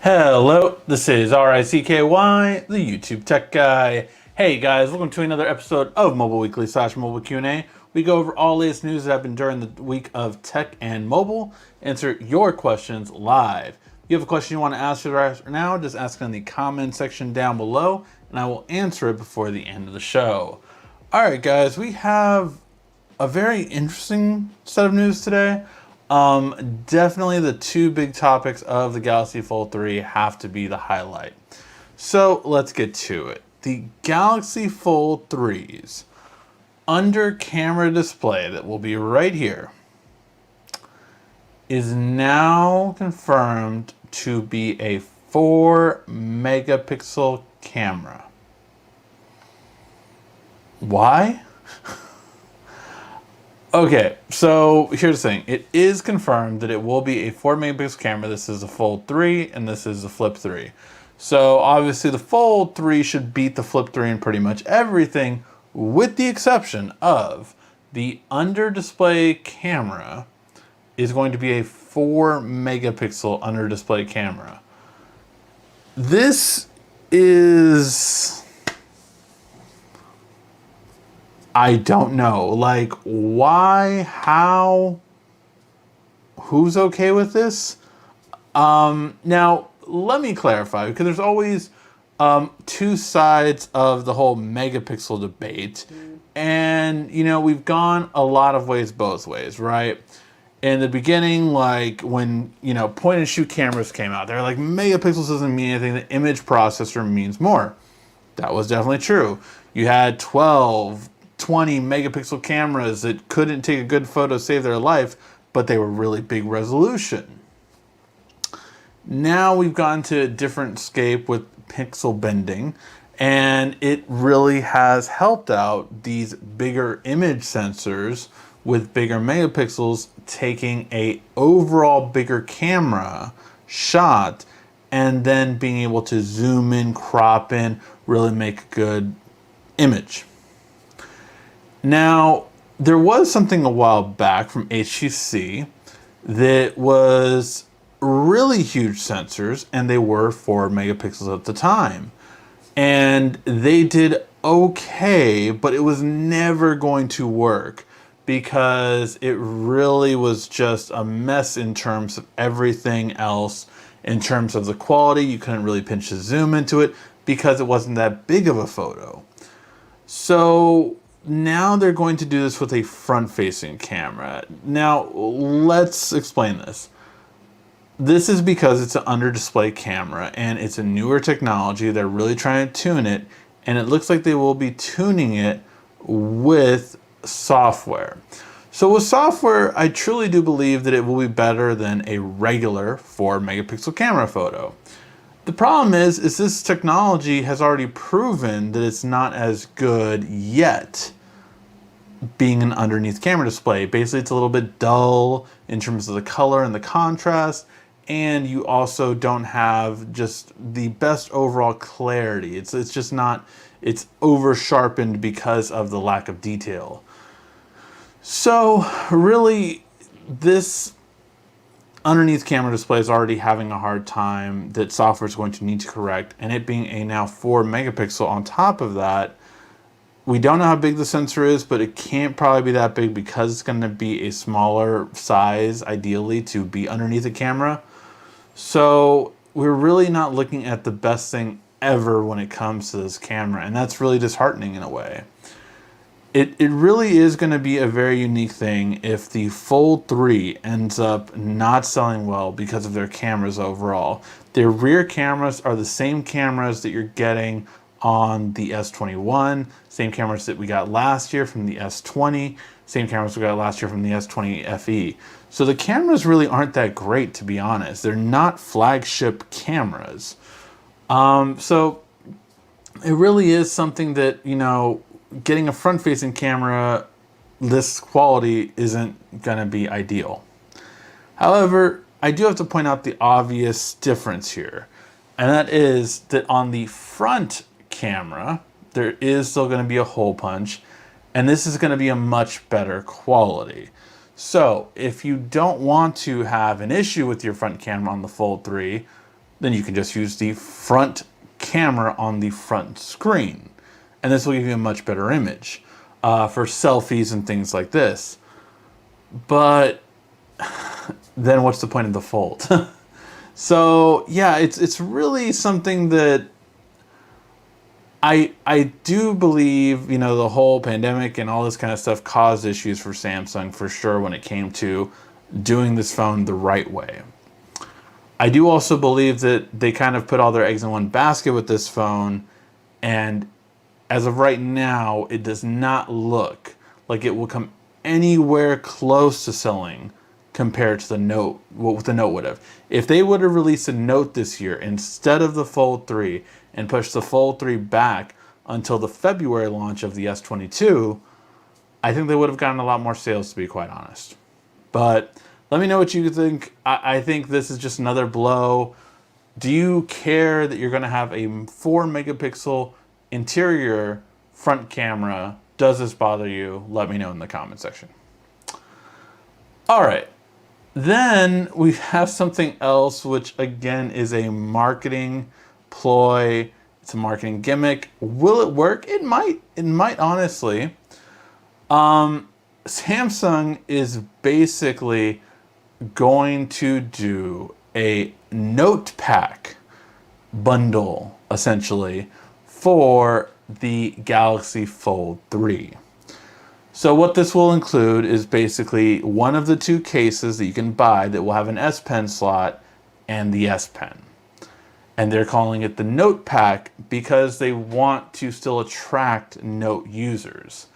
Hello, this is RICKY, the YouTube Tech Guy. Hey guys, welcome to another episode of Mobile Weekly / Mobile Q&A. We go over all latest news that happened during the week of tech and mobile, answer your questions live. If you have a question you want to ask right now, just ask it in the comment section down below, and I will answer it before the end of the show. Alright guys, we have a very interesting set of news today. Definitely the two big topics of the Galaxy Fold 3 have to be the highlight. So let's get to it. The Galaxy Fold 3's under camera display that will be right here is now confirmed to be a 4 megapixel camera. Why? Okay, so here's the thing. It is confirmed that it will be a 4 megapixel camera. This is the Fold 3 and this is the Flip 3. So obviously the Fold 3 should beat the Flip 3 in pretty much everything, with the exception of the under display camera is going to be a 4 megapixel under display camera. This is... I don't know. Like, why? How? Who's okay with this? Now, let me clarify, because there's always two sides of the whole megapixel debate. And, you know, we've gone a lot of ways both ways, right? In the beginning, like when, you know, point and shoot cameras came out, they're like, megapixels doesn't mean anything. The image processor means more. That was definitely true. You had 12, 20 megapixel cameras that couldn't take a good photo, save their life, but they were really big resolution. Now we've gone to a different scape with pixel bending, and it really has helped out these bigger image sensors with bigger megapixels taking a overall bigger camera shot and then being able to zoom in, crop in, really make a good image. Now, there was something a while back from HTC that was really huge sensors, and they were 4 megapixels at the time. And they did okay, but it was never going to work because it really was just a mess in terms of everything else. In terms of the quality, you couldn't really pinch the zoom into it because it wasn't that big of a photo. So now they're going to do this with a front-facing camera. Now, let's explain this. This is because it's an under-display camera, and it's a newer technology. They're really trying to tune it, and it looks like they will be tuning it with software. So with software, I truly do believe that it will be better than a regular 4 megapixel camera photo. The problem is this technology has already proven that it's not as good yet, being an underneath camera display. Basically, it's a little bit dull in terms of the color and the contrast, and you also don't have just the best overall clarity. It's just not, it's over sharpened because of the lack of detail. So really, this underneath camera display is already having a hard time that software is going to need to correct, and it being a now 4 megapixel on top of that, we don't know how big the sensor is, but it can't probably be that big because it's going to be a smaller size, ideally, to be underneath the camera. So we're really not looking at the best thing ever when it comes to this camera, and that's really disheartening in a way. It really is going to be a very unique thing if the Fold 3 ends up not selling well because of their cameras overall. Their rear cameras are the same cameras that you're getting on the S21, same cameras that we got last year from the S20, same cameras we got last year from the S20 FE. So the cameras really aren't that great, to be honest. They're not flagship cameras. So it really is something that, you know, getting a front-facing camera this quality isn't going to be ideal. However, I do have to point out the obvious difference here, and that is that on the front camera, there is still going to be a hole punch, and this is going to be a much better quality. So if you don't want to have an issue with your front camera on the Fold 3, then you can just use the front camera on the front screen. And this will give you a much better image for selfies and things like this. But then what's the point of the Fold? So yeah, it's really something that I do believe, you know, the whole pandemic and all this kind of stuff caused issues for Samsung for sure when it came to doing this phone the right way. I do also believe that they kind of put all their eggs in one basket with this phone, and as of right now, it does not look like it will come anywhere close to selling compared to the Note, what the Note would have. If they would have released a Note this year instead of the Fold 3 and pushed the Fold 3 back until the February launch of the S22, I think they would have gotten a lot more sales, to be quite honest. But let me know what you think. I think this is just another blow. Do you care that you're going to have a 4 megapixel interior front camera? Does this bother you? Let me know in the comment section. All right. Then we have something else, which again is a marketing ploy. It's a marketing gimmick. Will it work? It might. It might, honestly. Samsung is basically going to do a Note Pack bundle, essentially, for the Galaxy Fold 3. So what this will include is basically one of the two cases that you can buy that will have an S Pen slot and the S Pen. And they're calling it the Note Pack because they want to still attract Note users.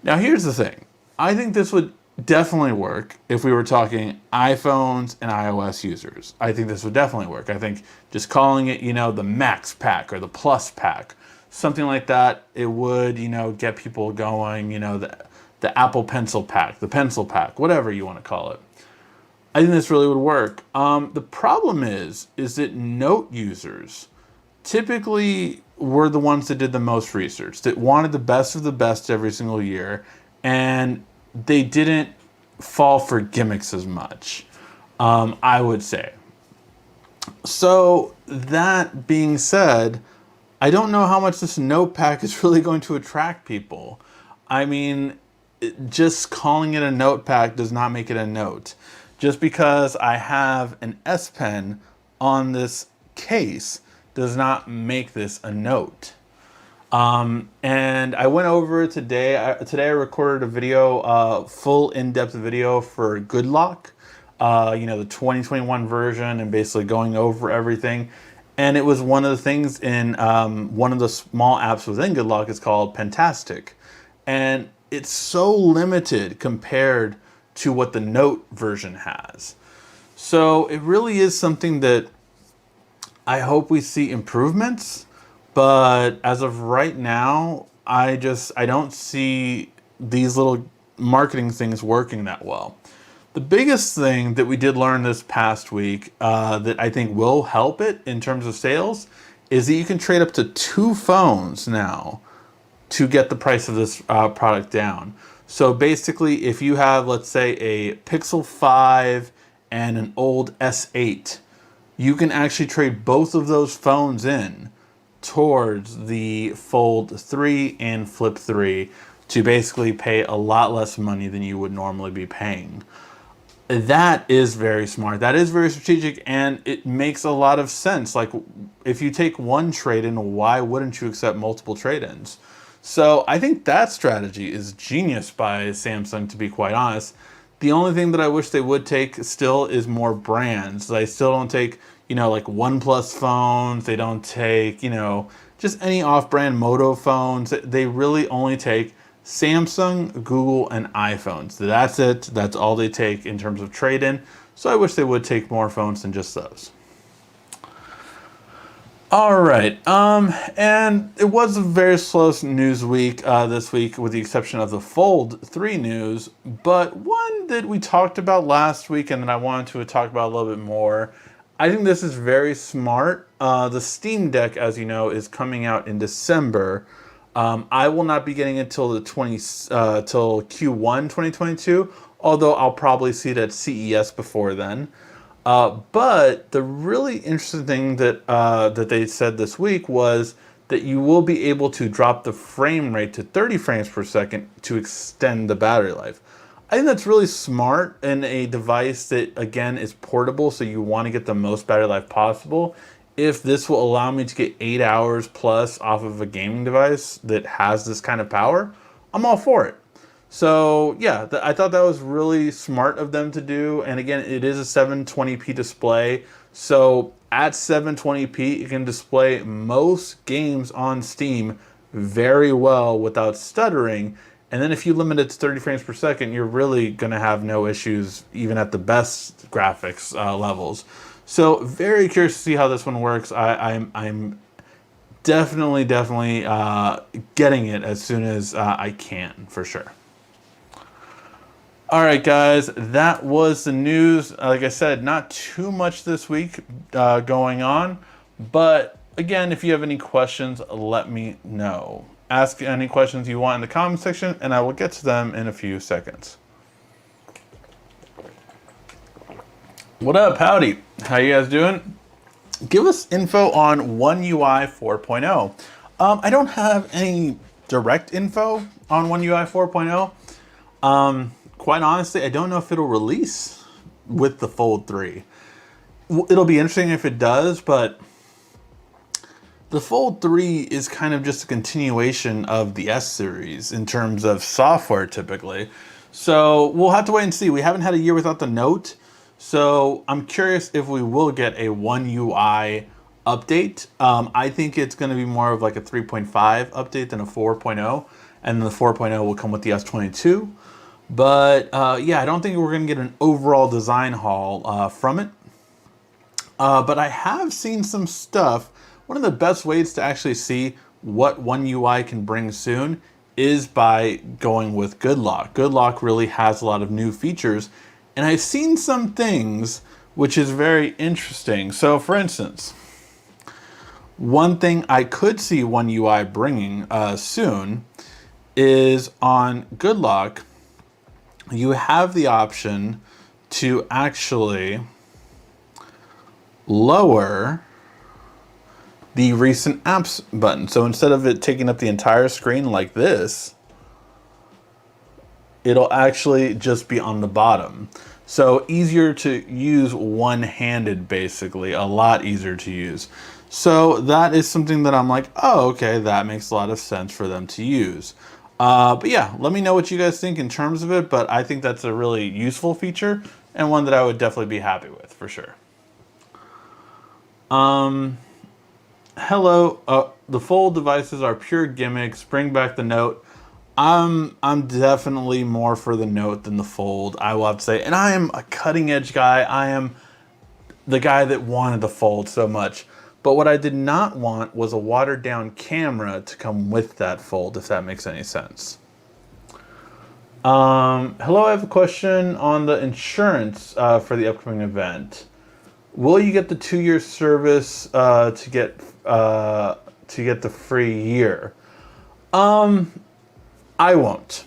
Now here's the thing. I think this would definitely work if we were talking iPhones and iOS users. I think this would definitely work. I think just calling it, you know, the Max Pack or the Plus Pack, something like that, it would, you know, get people going, you know, the Apple Pencil Pack, the Pencil Pack, whatever you want to call it. I think this really would work. The problem is that Note users typically were the ones that did the most research, that wanted the best of the best every single year, and they didn't fall for gimmicks as much, I would say. So that being said, I don't know how much this Note Pack is really going to attract people. I mean, just calling it a Note Pack does not make it a Note. Just because I have an S Pen on this case does not make this a Note. And I went over it today. Today I recorded a video, full in-depth video for Good Lock, you know, the 2021 version, and basically going over everything. And it was one of the things in one of the small apps within Good Lock is called Pentastic. And it's so limited compared to what the Note version has. So it really is something that I hope we see improvements. But as of right now, I don't see these little marketing things working that well. The biggest thing that we did learn this past week that I think will help it in terms of sales is that you can trade up to 2 phones now to get the price of this product down. So basically, if you have, let's say, a Pixel 5 and an old S8, you can actually trade both of those phones in towards the Fold 3 and Flip 3 to basically pay a lot less money than you would normally be paying. That is very smart. That is very strategic, and it makes a lot of sense. Like, if you take one trade-in, why wouldn't you accept multiple trade-ins? So I think that strategy is genius by Samsung, to be quite honest. The only thing that I wish they would take still is more brands. They still don't take, you know, like OnePlus phones. They don't take, you know, just any off-brand Moto phones. They really only take Samsung, Google, and iPhones. That's it. That's all they take in terms of trade-in. So I wish they would take more phones than just those. All right, and it was a very slow news week this week, with the exception of the Fold 3 news, but one that we talked about last week and that I wanted to talk about a little bit more. I think this is very smart. The Steam Deck, as you know, is coming out in December. I will not be getting it till till Q1 2022, although I'll probably see it at CES before then. But the really interesting thing that they said this week was that you will be able to drop the frame rate to 30 frames per second to extend the battery life. I think that's really smart in a device that, again, is portable, so you want to get the most battery life possible. If this will allow me to get 8 hours plus off of a gaming device that has this kind of power, I'm all for it. So yeah, I thought that was really smart of them to do. And again, it is a 720p display. So at 720p, it can display most games on Steam very well without stuttering. And then if you limit it to 30 frames per second, you're really going to have no issues even at the best graphics levels. So very curious to see how this one works. I'm definitely getting it as soon as I can, for sure. All right, guys, that was the news. Like I said, not too much this week going on. But again, if you have any questions, let me know. Ask any questions you want in the comment section, and I will get to them in a few seconds. What up, howdy? How you guys doing? Give us info on One UI 4.0. I don't have any direct info on One UI 4.0. Quite honestly, I don't know if it'll release with the Fold 3. It'll be interesting if it does, but the Fold 3 is kind of just a continuation of the S series in terms of software typically. So we'll have to wait and see. We haven't had a year without the Note. So I'm curious if we will get a One UI update. I think it's going to be more of like a 3.5 update than a 4.0. And the 4.0 will come with the S22. But yeah, I don't think we're going to get an overall design haul from it. But I have seen some stuff. One of the best ways to actually see what One UI can bring soon is by going with Good Lock. Good Lock really has a lot of new features. And I've seen some things which is very interesting. So for instance, one thing I could see One UI bringing soon is on Good Lock. You have the option to actually lower the recent apps button. So instead of it taking up the entire screen like this, it'll actually just be on the bottom. So easier to use one-handed, basically, a lot easier to use. So that is something that I'm like, oh, okay, that makes a lot of sense for them to use. But yeah, let me know what you guys think in terms of it, but I think that's a really useful feature and one that I would definitely be happy with, for sure. Hello, the Fold devices are pure gimmicks. Bring back the Note. I'm definitely more for the Note than the Fold, I will have to say. And I am a cutting edge guy. I am the guy that wanted the Fold so much. But what I did not want was a watered down camera to come with that Fold, if that makes any sense. Hello, I have a question on the insurance for the upcoming event. Will you get the 2-year service to get the free year? I won't.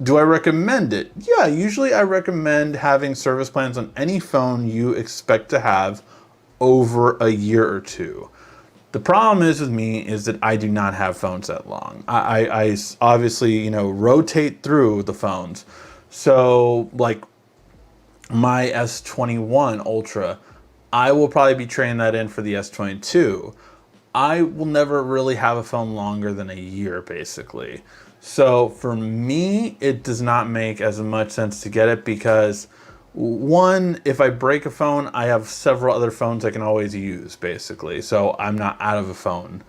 Do I recommend it? Yeah, usually I recommend having service plans on any phone you expect to have over a year or two. The problem is with me is that I do not have phones that long. I obviously, rotate through the phones. So like my S21 Ultra, I will probably be trading that in for the S22. I will never really have a phone longer than a year, basically. So for me, it does not make as much sense to get it because one, if I break a phone, I have several other phones I can always use, basically. So I'm not out of a phone.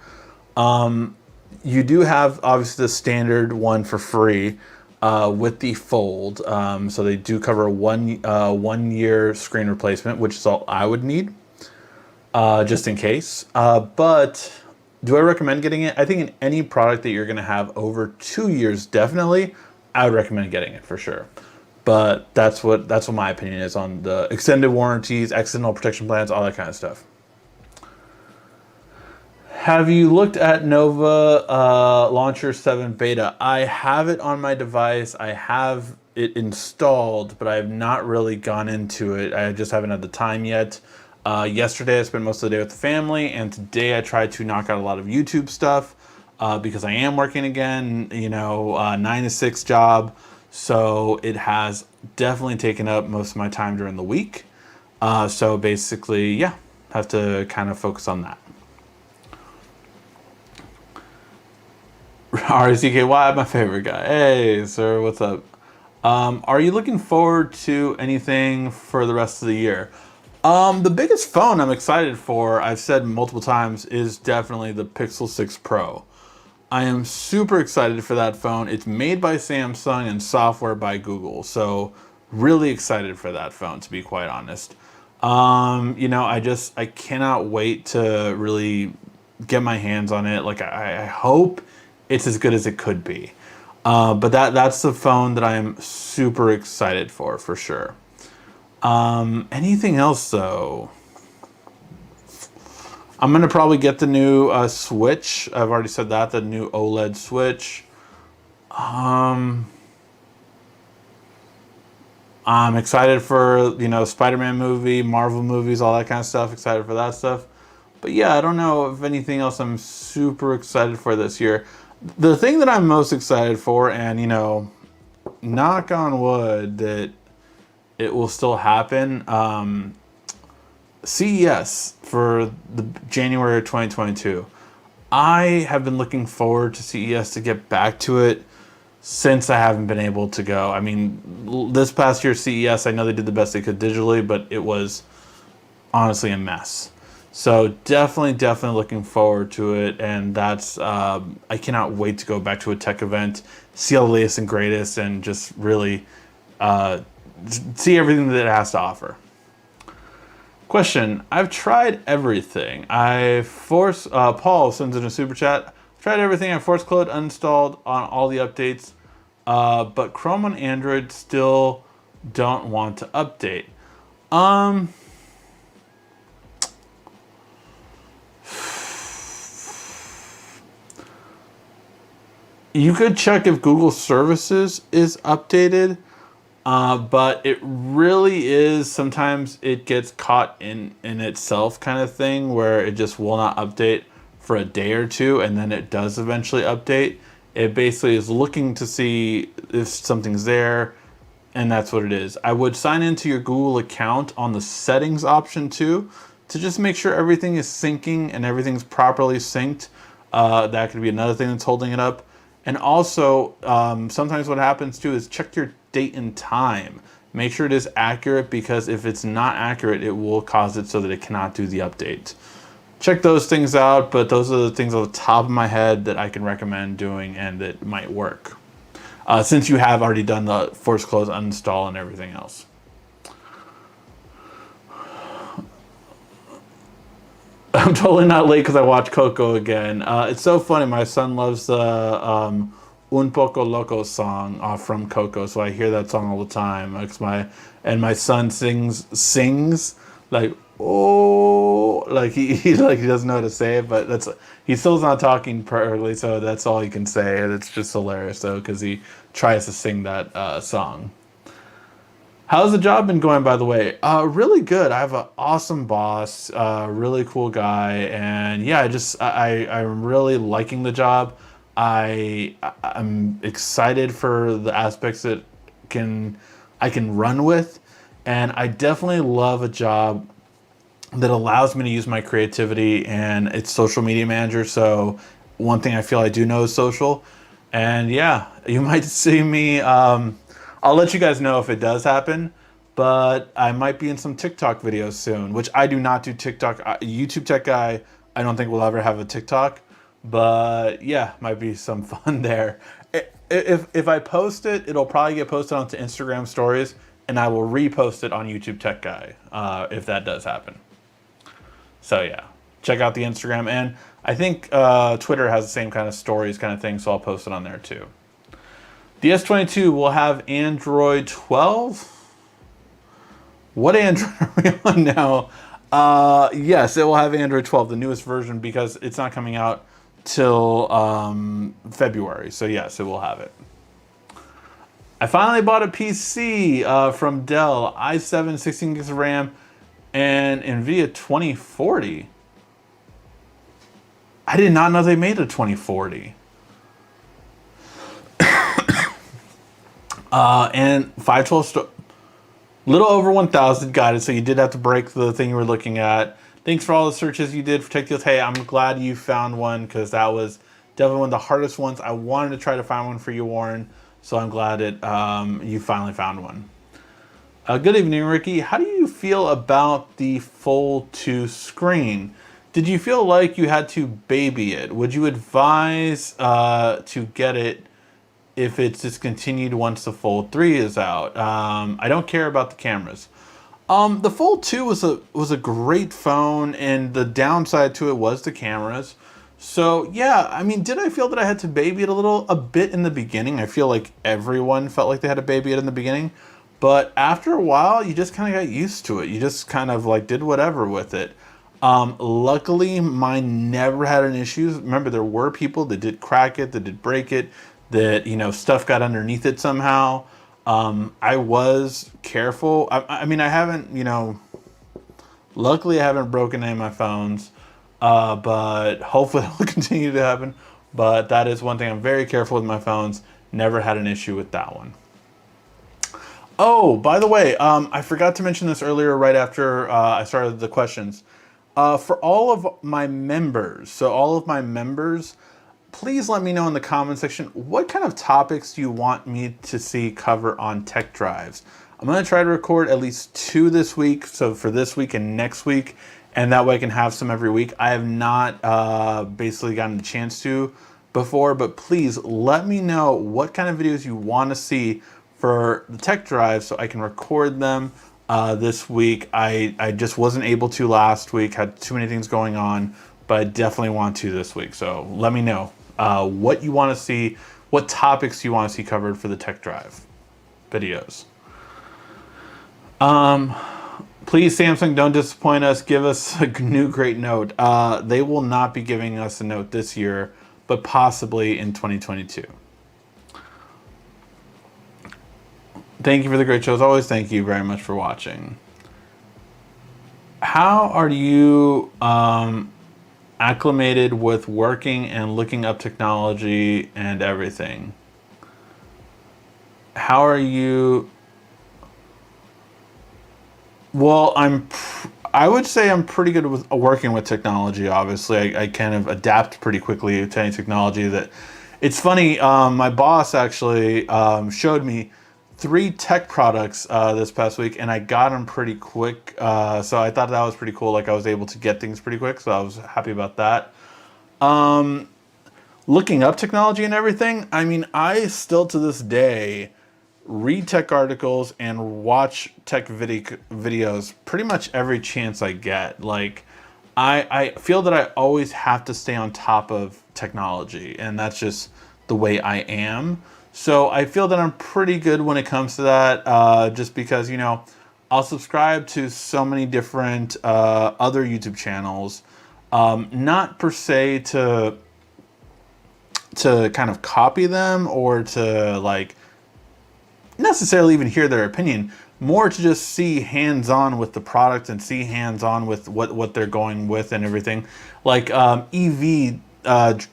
You do have, obviously, the standard one for free with the Fold. So they do cover a 1 year screen replacement, which is all I would need, just in case. But do I recommend getting it? I think in any product that you're going to have over 2 years, definitely, I would recommend getting it for sure. But that's what my opinion is on the extended warranties, accidental protection plans, all that kind of stuff. Have you looked at Nova Launcher 7 Beta? I have it on my device. I have it installed, but I have not really gone into it. I just haven't had the time yet. Yesterday I spent most of the day with the family, and today I tried to knock out a lot of YouTube stuff because I am working again, 9 to 6 job. So it has definitely taken up most of my time during the week. So basically, yeah, have to kind of focus on that. RCKY, my favorite guy. Hey, sir, what's up? Are you looking forward to anything for the rest of the year? The biggest phone I'm excited for, I've said multiple times, is definitely the Pixel 6 Pro. I am super excited for that phone. It's made by Samsung and software by Google, so really excited for that phone, to be quite honest. I cannot wait to really get my hands on it. Like, I hope it's as good as it could be. But that's the phone that I am super excited for sure. Anything else though? I'm gonna probably get the new Switch. I've already said that, the new OLED Switch. I'm excited for, Spider-Man movie, Marvel movies, all that kind of stuff. Excited for that stuff. But yeah, I don't know if anything else I'm super excited for this year. The thing that I'm most excited for, and knock on wood that it will still happen, CES for the January of 2022. I have been looking forward to CES to get back to it since I haven't been able to go. I mean, this past year CES, I know they did the best they could digitally, but it was honestly a mess. So definitely looking forward to it, and that's I cannot wait to go back to a tech event, see all the latest and greatest, and just really see everything that it has to offer. Question: I've tried everything. Paul sends in a super chat. I've tried everything. I force closed, uninstalled on all the updates, but Chrome on Android still don't want to update. You could check if Google Services is updated. But it really is, sometimes it gets caught in itself kind of thing where it just will not update for a day or two, and then it does eventually update. It basically is looking to see if something's there, and that's what it is. I would sign into your Google account on the settings option too, to just make sure everything is syncing and everything's properly synced. That could be another thing that's holding it up. And also, sometimes what happens too is check your date and time. Make sure it is accurate, because if it's not accurate, it will cause it so that it cannot do the update. Check those things out, but those are the things on the top of my head that I can recommend doing and that might work. Since you have already done the force close, uninstall, and everything else. I'm totally not late because I watched Coco again. It's so funny. My son loves the Un Poco Loco song from Coco, so I hear that song all the time. My son sings like, oh, like he doesn't know how to say it, but he still's not talking perfectly, so that's all he can say, and it's just hilarious though because he tries to sing that song. How's the job been going, by the way? Really good. I have an awesome boss, really cool guy, and yeah, I'm really liking the job. I'm excited for the aspects that I can run with, and I definitely love a job that allows me to use my creativity, and it's social media manager. So one thing I feel I do know is social, and yeah, you might see me. I'll let you guys know if it does happen, but I might be in some TikTok videos soon, which I do not do TikTok. YouTube tech guy, I don't think we'll ever have a TikTok, but yeah, might be some fun there. If I post it, it'll probably get posted onto Instagram stories, and I will repost it on YouTube tech guy if that does happen. So yeah, check out the Instagram, and I think Twitter has the same kind of stories kind of thing, so I'll post it on there too. The S22 will have Android 12. What Android are we on now? Yes, it will have Android 12, the newest version, because it's not coming out till February. So yes, it will have it. I finally bought a PC from Dell, i7, 16 gigs of RAM, and NVIDIA 2040. I did not know they made a 2040. And 512, little over 1,000, got it. So you did have to break the thing you were looking at. Thanks for all the searches you did for tech deals. Hey, I'm glad you found one because that was definitely one of the hardest ones. I wanted to try to find one for you, Warren. So I'm glad that you finally found one. Good evening, Ricky. How do you feel about the Fold 2 screen? Did you feel like you had to baby it? Would you advise to get it if it's discontinued once the Fold 3 is out? I don't care about the cameras. The Fold 2 was a great phone, and the downside to it was the cameras. So yeah, I mean, did I feel that I had to baby it a bit in the beginning? I feel like everyone felt like they had to baby it in the beginning, but after a while, you just kind of got used to it. You just kind of like did whatever with it. Luckily, mine never had an issue. Remember, there were people that did crack it, that did break it, that stuff got underneath it somehow. I was careful. I mean, I haven't, luckily I haven't broken any of my phones, but hopefully it will continue to happen. But that is one thing, I'm very careful with my phones. Never had an issue with that one. Oh, by the way, I forgot to mention this earlier right after I started the questions. For all of my members, please let me know in the comment section, what kind of topics do you want me to see cover on tech drives? I'm going to try to record at least 2 this week, so for this week and next week, and that way I can have some every week. I have not basically gotten the chance to before, but please let me know what kind of videos you want to see for the tech drive so I can record them this week. I just wasn't able to last week, had too many things going on, but I definitely want to this week. So let me know what you want to see, what topics you want to see covered for the tech drive videos. Please, Samsung, don't disappoint us. Give us a new great note. They will not be giving us a note this year, but possibly in 2022. Thank you for the great show. As always, thank you very much for watching. How are you acclimated with working and looking up technology and everything? How are you? Well, I would say I'm pretty good with working with technology. Obviously, I kind of adapt pretty quickly to any technology. That it's funny. My boss actually showed me 3 tech products this past week, and I got them pretty quick. So I thought that was pretty cool. Like I was able to get things pretty quick, so I was happy about that. Looking up technology and everything, I mean, I still to this day read tech articles and watch tech videos pretty much every chance I get. Like, I feel that I always have to stay on top of technology, and that's just the way I am. So I feel that I'm pretty good when it comes to that, just because, I'll subscribe to so many different other YouTube channels, not per se to kind of copy them or to like necessarily even hear their opinion, more to just see hands-on with the product and see hands-on with what they're going with and everything. Like EV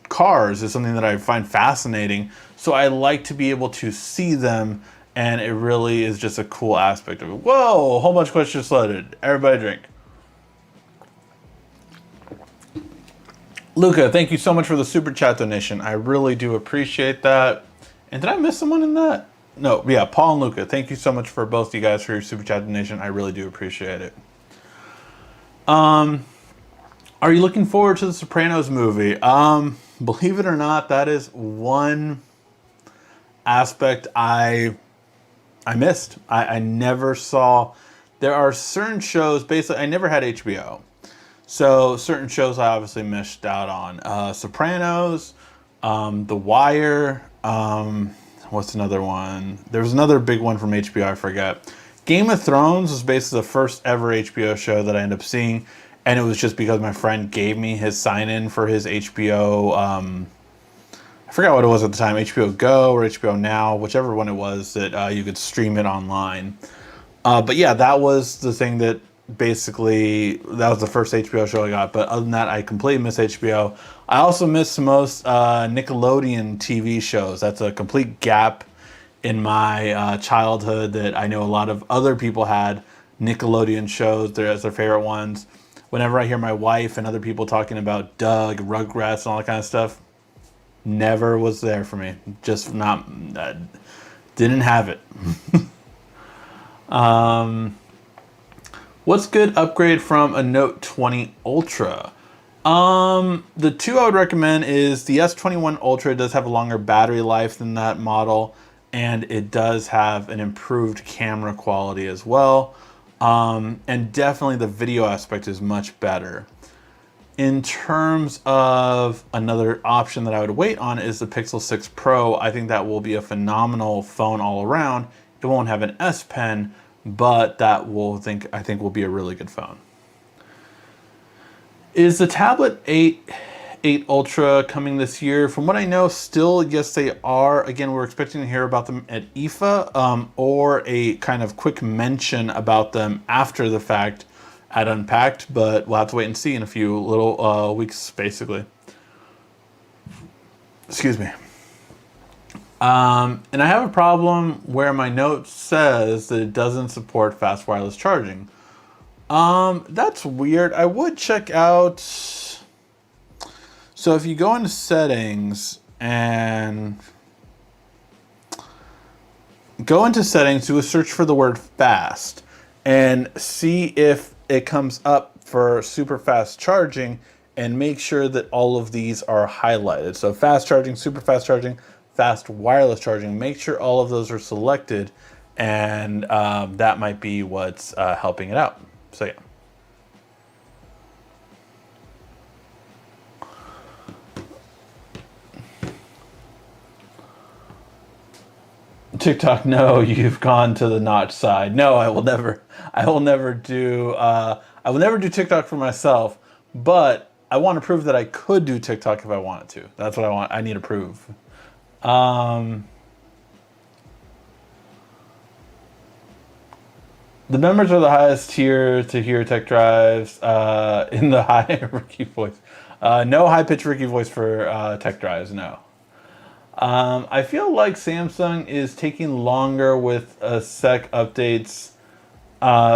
cars is something that I find fascinating, so I like to be able to see them, and it really is just a cool aspect of it. Whoa, a whole bunch of questions flooded. Everybody drink. Luca, thank you so much for the super chat donation. I really do appreciate that. And did I miss someone in that? No, yeah, Paul and Luca, thank you so much for both you guys for your super chat donation. I really do appreciate it. Are you looking forward to the Sopranos movie? Believe it or not, that is one aspect I missed. I never saw. There are certain shows, basically, I never had HBO. So certain shows I obviously missed out on. Sopranos, The Wire, what's another one? There was another big one from HBO, I forget. Game of Thrones was basically the first ever HBO show that I ended up seeing, and it was just because my friend gave me his sign-in for his HBO, I forgot what it was at the time, HBO Go or HBO Now, whichever one it was that you could stream it online. But yeah, that was the thing that basically, that was the first HBO show I got. But other than that, I completely miss HBO. I also miss most Nickelodeon TV shows. That's a complete gap in my childhood that I know a lot of other people had Nickelodeon shows as their favorite ones. Whenever I hear my wife and other people talking about Doug, Rugrats, and all that kind of stuff, never was there for me. Just not, didn't have it. What's good upgrade from a Note 20 Ultra? The two I would recommend is the S21 Ultra. It does have a longer battery life than that model, and it does have an improved camera quality as well. And definitely the video aspect is much better. In terms of another option that I would wait on is the Pixel 6 Pro. I think that will be a phenomenal phone all around. It won't have an S Pen, but that I think will be a really good phone. Is the Tablet 8 Ultra coming this year? From what I know, still, yes, they are. Again, we're expecting to hear about them at IFA or a kind of quick mention about them after the fact at Unpacked, but we'll have to wait and see in a few little weeks, basically. Excuse me. And I have a problem where my note says that it doesn't support fast wireless charging. That's weird. I would check out. So if you go into settings and do a search for the word fast and see if it comes up for super fast charging, and make sure that all of these are highlighted. So fast charging, super fast charging, fast wireless charging, make sure all of those are selected, and that might be what's helping it out. So yeah. TikTok, no, you've gone to the notch side. No, I will never do TikTok for myself, but I want to prove that I could do TikTok if I wanted to. That's what I want. I need to prove. The members are the highest tier to hear tech drives in the high Ricky voice. No high pitched Ricky voice for tech drives, no. I feel like Samsung is taking longer with SEC updates.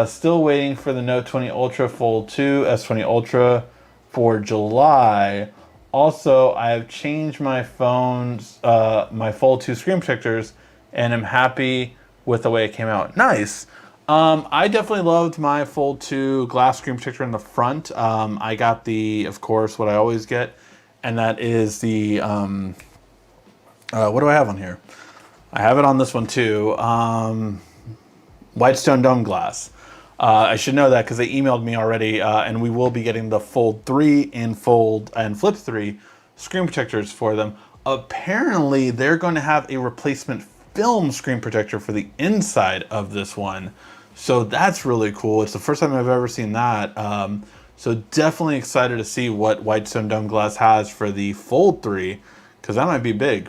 Still waiting for the Note 20 Ultra Fold 2, S20 Ultra for July. Also, I have changed my phone's, my Fold 2 screen protectors, and I'm happy with the way it came out. Nice. I definitely loved my Fold 2 glass screen protector in the front. I got of course, what I always get, and that is the, what do I have on here? I have it on this one too. Whitestone Dome Glass. I should know that because they emailed me already, and we will be getting the Fold 3 and Flip 3 screen protectors for them. Apparently, they're going to have a replacement film screen protector for the inside of this one. So that's really cool. It's the first time I've ever seen that. So definitely excited to see what Whitestone Dome Glass has for the Fold 3, because that might be big.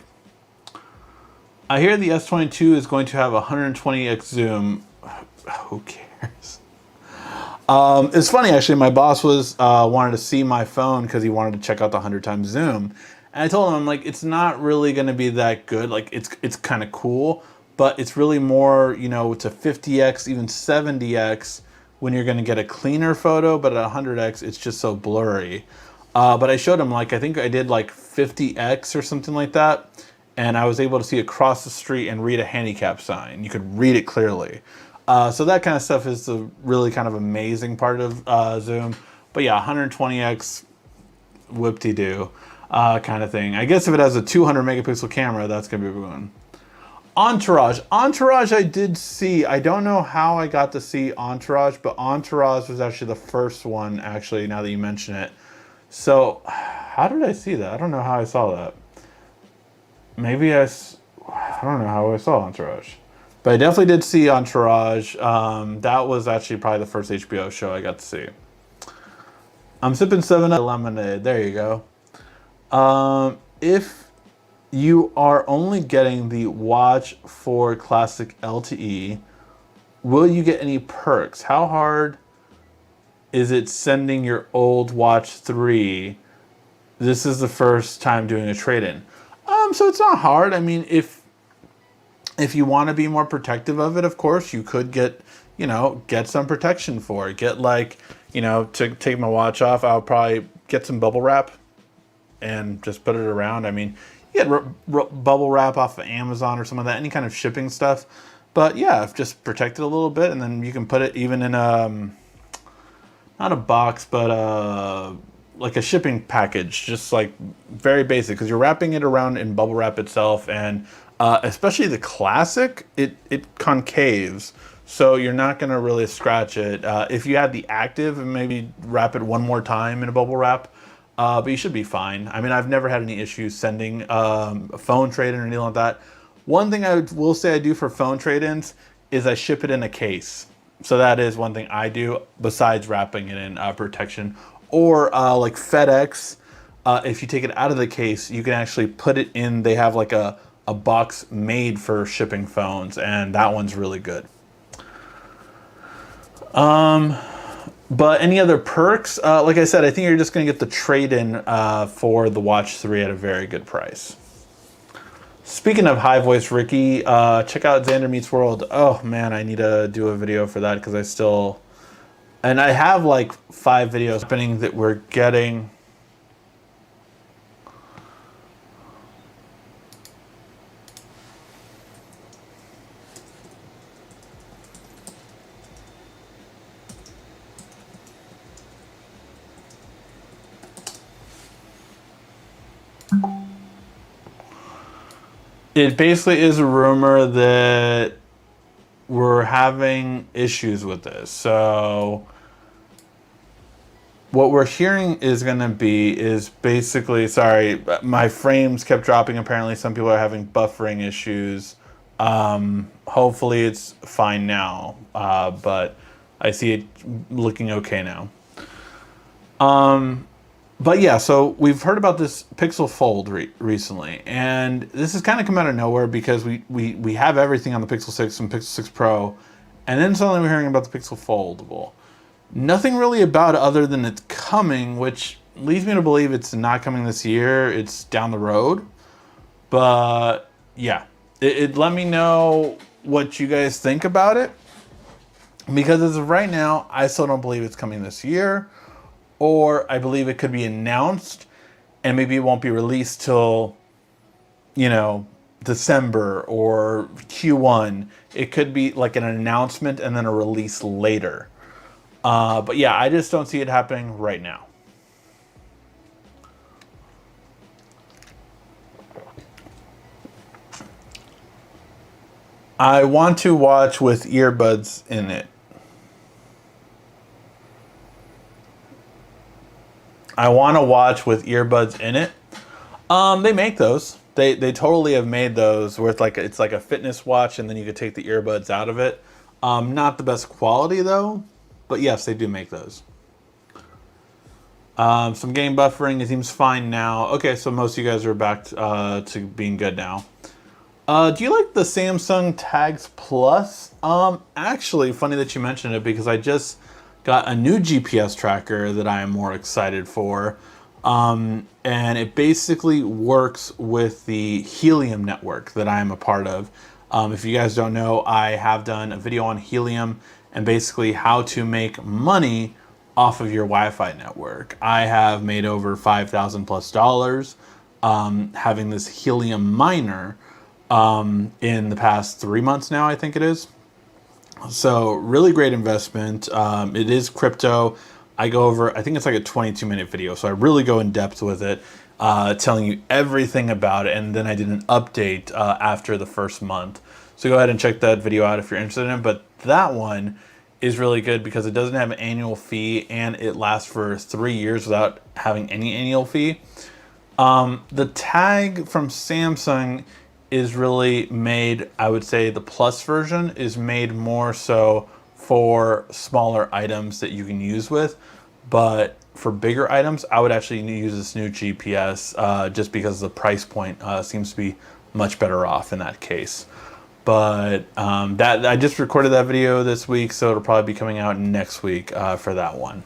I hear the S22 is going to have 120x zoom. Who cares? It's funny, actually. My boss wanted to see my phone because he wanted to check out the 100 times zoom. And I told him, I'm like, it's not really going to be that good. Like, it's kind of cool, but it's really more, to 50x, even 70x when you're going to get a cleaner photo. But at 100x, it's just so blurry. But I showed him, like, I think I did like 50x or something like that. And I was able to see across the street and read a handicap sign. You could read it clearly. So that kind of stuff is the really kind of amazing part of zoom. But yeah, 120x, whoop-de-doo kind of thing. I guess if it has a 200 megapixel camera, that's going to be a good one. Entourage. Entourage I did see. I don't know how I got to see Entourage, but Entourage was actually the first one, actually, now that you mention it. So how did I see that? I don't know how I saw that. Maybe I don't know how I saw Entourage. But I definitely did see Entourage. That was actually probably the first HBO show I got to see. I'm sipping 7 Up lemonade. There you go. If you are only getting the Watch 4 Classic LTE. Will you get any perks? How hard is it sending your old Watch 3? This is the first time doing a trade-in. So it's not hard. I mean, if you want to be more protective of it, of course, you could get, get some protection for it. Get like, to take my watch off, I'll probably get some bubble wrap and just put it around. I mean, you get bubble wrap off of Amazon or some of that, any kind of shipping stuff. But yeah, just protect it a little bit, and then you can put it even in a, not a box, but like a shipping package, just like very basic, because you're wrapping it around in bubble wrap itself, and especially the Classic, it concaves, so you're not going to really scratch it. If you had the Active, maybe wrap it one more time in a bubble wrap, but you should be fine. I mean, I've never had any issues sending a phone trade-in or anything like that. One thing I will say I do for phone trade-ins is I ship it in a case. So that is one thing I do besides wrapping it in protection. Or like FedEx, if you take it out of the case, you can actually put it in. They have like a box made for shipping phones, and that one's really good. But any other perks? Like I said, I think you're just going to get the trade-in for the Watch 3 at a very good price. Speaking of High Voice Ricky, check out Xander Meets World. Oh man, I need to do a video for that because and I have like 5 videos happening that we're getting. It basically is a rumor that we're having issues with this. So what we're hearing is going to be is basically, sorry, my frames kept dropping. Apparently some people are having buffering issues. Hopefully it's fine now, but I see it looking okay now. But yeah, so we've heard about this Pixel Fold recently, and this has kind of come out of nowhere because we have everything on the Pixel 6 and Pixel 6 Pro, and then suddenly we're hearing about the Pixel Foldable. Nothing really about it other than it's coming, which leads me to believe it's not coming this year, it's down the road. But yeah, let me know what you guys think about it, because as of right now, I still don't believe it's coming this year. Or I believe it could be announced and maybe it won't be released till, December or Q1. It could be like an announcement and then a release later. But yeah, I just don't see it happening right now. I want to watch with earbuds in it. I want to watch with earbuds in it. They make those. They totally have made those where it's like a fitness watch and then you could take the earbuds out of it. Not the best quality though, but yes, they do make those. Some game buffering, it seems fine now. Okay, so most of you guys are back to being good now. Do you like the Samsung Tags Plus? Actually, funny that you mentioned it because I just got a new GPS tracker that I am more excited for. And it basically works with the Helium network that I am a part of. If you guys don't know, I have done a video on Helium and basically how to make money off of your Wi-Fi network. I have made over $5,000+ having this Helium miner in the past 3 months now, I think it is. So really great investment. It is crypto. I go over, I think it's like a 22-minute video. So I really go in depth with it, telling you everything about it. And then I did an update after the first month. So go ahead and check that video out if you're interested in it. But that one is really good because it doesn't have an annual fee and it lasts for 3 years without having any annual fee. The tag from Samsung is really made, I would say the Plus version is made more so for smaller items that you can use with. But for bigger items, I would actually use this new GPS just because the price point seems to be much better off in that case. But that I just recorded that video this week, so it'll probably be coming out next week for that one.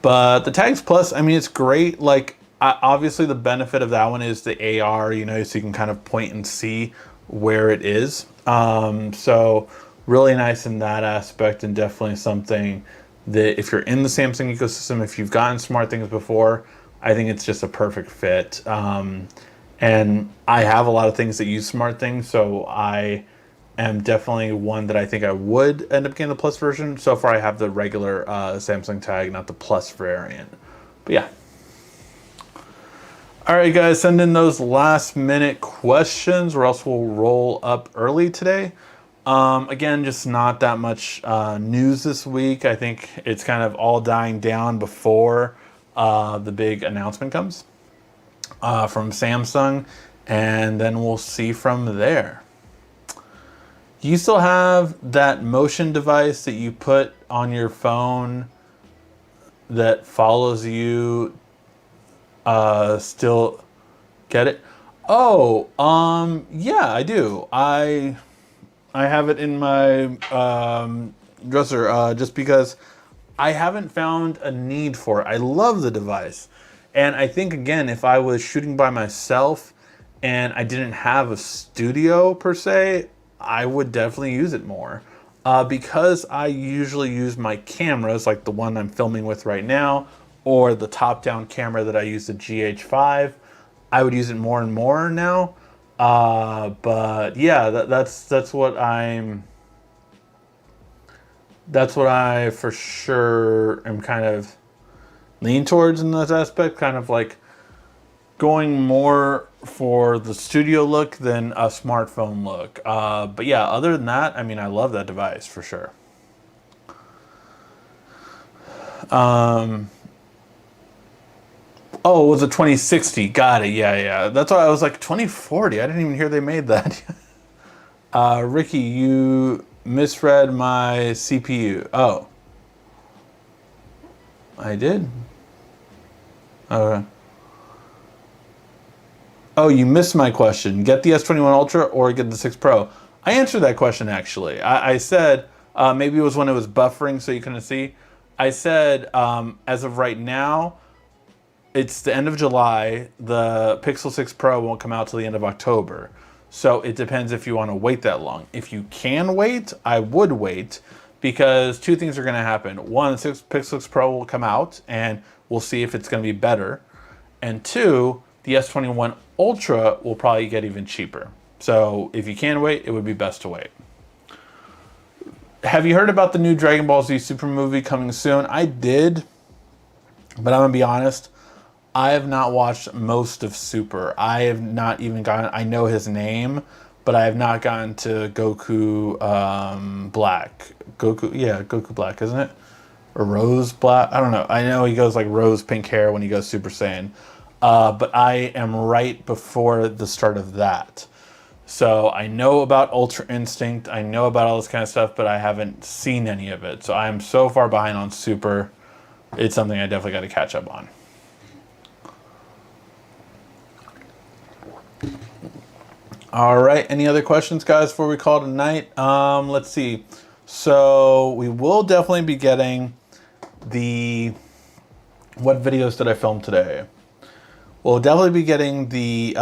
But the Tags Plus, I mean, it's great. Like, obviously the benefit of that one is the AR, you know, so you can kind of point and see where it is. So really nice in that aspect, and definitely something that if you're in the Samsung ecosystem, if you've gotten SmartThings before, I think it's just a perfect fit. And I have a lot of things that use SmartThings, so I am definitely one that I think I would end up getting the Plus version. So far I have the regular Samsung tag, not the Plus variant. But yeah. All right, guys, send in those last minute questions or else we'll roll up early today. Again, just not that much news this week. I think it's kind of all dying down before the big announcement comes from Samsung, and then we'll see from there. You still have that motion device that you put on your phone that follows you. Still get it? Oh, yeah, I do. I have it in my dresser just because I haven't found a need for it. I love the device. And I think, again, if I was shooting by myself and I didn't have a studio per se, I would definitely use it more. Because I usually use my cameras, like the one I'm filming with right now, or the top-down camera that I use, the GH5, I would use it more and more now. But yeah, that's what I for sure am kind of lean towards in this aspect, kind of like going more for the studio look than a smartphone look. But yeah, other than that, I mean, I love that device for sure. Oh, it was a 2060. Got it. Yeah. That's why I was like 2040. I didn't even hear they made that. Ricky, you misread my CPU. Oh. I did? Okay. Oh, you missed my question. Get the S21 Ultra or get the 6 Pro? I answered that question, actually. I said, maybe it was when it was buffering so you couldn't see. I said, as of right now, it's the end of July. The Pixel 6 Pro won't come out till the end of October. So it depends if you want to wait that long. If you can wait, I would wait, because two things are going to happen. One, the Pixel 6 Pro will come out and we'll see if it's going to be better. And two, the S21 Ultra will probably get even cheaper. So if you can wait, it would be best to wait. Have you heard about the new Dragon Ball Z Super movie coming soon? I did, but I'm going to be honest. I have not watched most of Super. I have not even gotten, I know his name, but I have not gotten to Goku Black. Goku Black, isn't it? Or Rose Black? I don't know. I know he goes like rose pink hair when he goes Super Saiyan. But I am right before the start of that. So I know about Ultra Instinct. I know about all this kind of stuff, but I haven't seen any of it. So I'm so far behind on Super. It's something I definitely got to catch up on. All right, any other questions, guys, before we call it a night? Let's see. So we will definitely be getting what videos did I film today? We'll definitely be getting the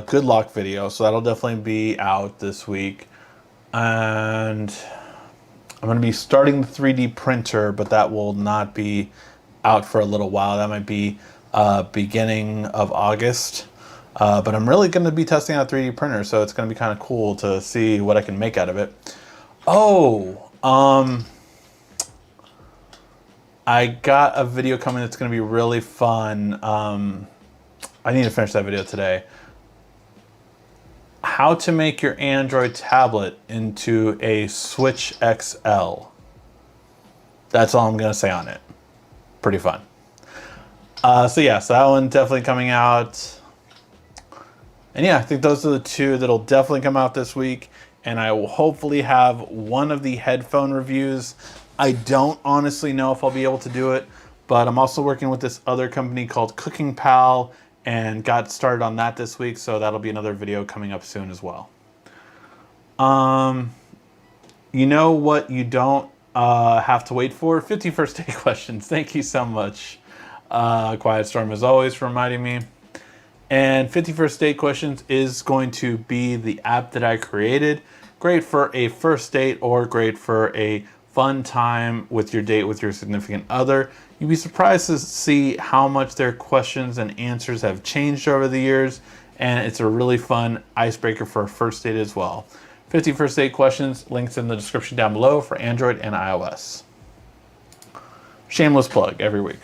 Good Lock video, so that'll definitely be out this week. And I'm going to be starting the 3D printer, but that will not be out for a little while. That might be beginning of August. But I'm really going to be testing out 3D printer, so it's going to be kind of cool to see what I can make out of it. Oh, I got a video coming that's going to be really fun. I need to finish that video today. How to make your Android tablet into a Switch XL. That's all I'm going to say on it. Pretty fun. So yeah, so that one definitely coming out. And yeah, I think those are the two that'll definitely come out this week. And I will hopefully have one of the headphone reviews. I don't honestly know if I'll be able to do it, But I'm also working with this other company called Cooking Pal and got started on that this week. So that'll be another video coming up soon as well. You know what you don't have to wait for? 51st Day Questions. Thank you so much, Quiet Storm, as always, for reminding me. And 51st Date Questions is going to be the app that I created. Great for a first date or great for a fun time with your date with your significant other. You'd be surprised to see how much their questions and answers have changed over the years. And it's a really fun icebreaker for a first date as well. 51st Date Questions, links in the description down below for Android and iOS. Shameless plug every week.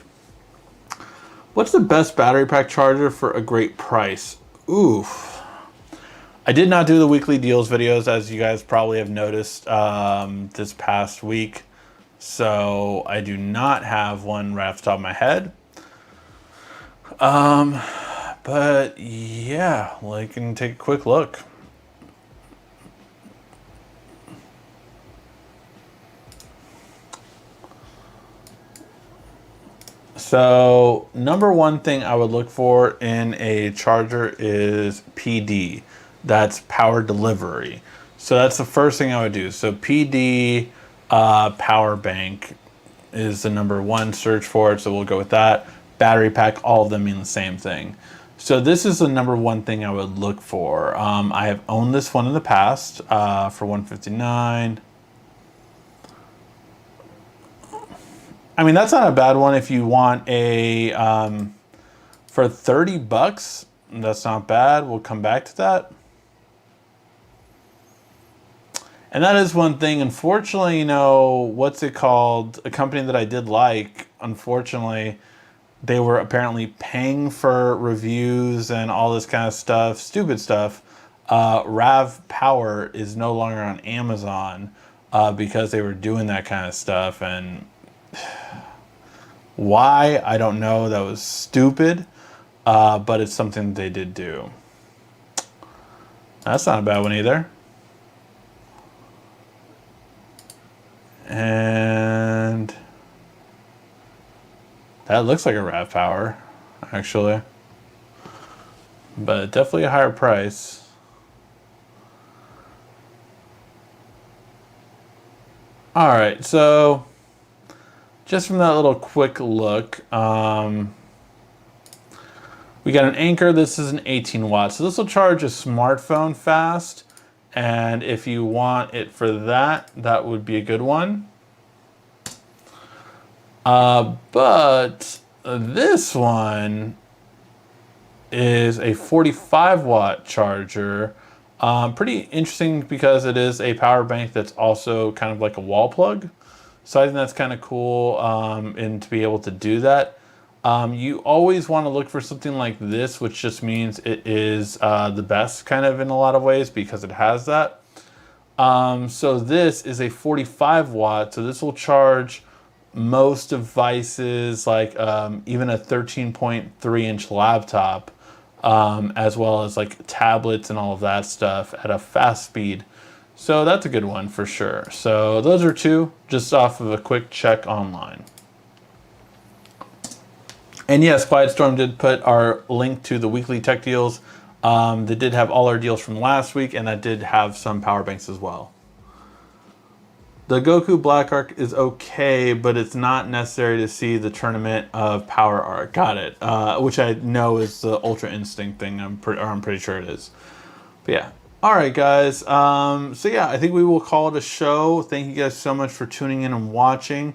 What's the best battery pack charger for a great price? Oof. I did not do the weekly deals videos, as you guys probably have noticed this past week. So I do not have one right off the top of my head. But yeah, well, you can take a quick look. So number one thing I would look for in a charger is PD. That's power delivery. So that's the first thing I would do. So PD power bank is the number one search for it. So we'll go with that. Battery pack, all of them mean the same thing. So this is the number one thing I would look for. I have owned this one in the past for $159. I mean, that's not a bad one if you want a, for $30, that's not bad. We'll come back to that. And that is one thing, unfortunately, you know, what's it called? A company that I did like, unfortunately, they were apparently paying for reviews and all this kind of stuff, stupid stuff. Rav Power is no longer on Amazon because they were doing that kind of stuff, and why, I don't know. That was stupid, but it's something they did do. That's not a bad one either. And that looks like a Rav Power, actually, but definitely a higher price. All right, so just from that little quick look, we got an Anchor. This is an 18 watt. So this will charge a smartphone fast. And if you want it for that, that would be a good one. But this one is a 45 watt charger. Pretty interesting because it is a power bank that's also kind of like a wall plug. So I think that's kind of cool, and to be able to do that. You always want to look for something like this, which just means it is the best kind of in a lot of ways because it has that. So this is a 45 watt. So this will charge most devices, like even a 13.3 inch laptop, as well as like tablets and all of that stuff at a fast speed. So that's a good one for sure. So those are two just off of a quick check online. And yes, Quiet Storm did put our link to the weekly tech deals. They did have all our deals from last week, and that did have some power banks as well. The Goku Black Arc is okay, but it's not necessary to see the tournament of Power Arc. Got it. Which I know is the Ultra Instinct thing. I'm pretty sure it is. But yeah. All right, guys. So yeah, I think we will call it a show. Thank you guys so much for tuning in and watching.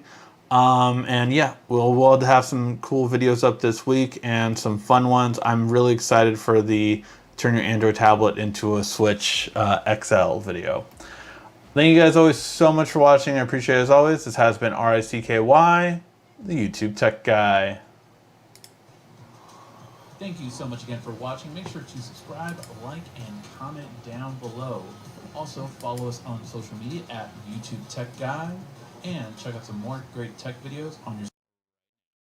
And yeah, we'll have some cool videos up this week and some fun ones. I'm really excited for the turn your Android tablet into a Switch XL video. Thank you guys always so much for watching. I appreciate it as always. This has been RICKY, the YouTube Tech Guy. Thank you so much again for watching. Make sure to subscribe, like, and comment down below. Also, follow us on social media at YouTube Tech Guy, and check out some more great tech videos on your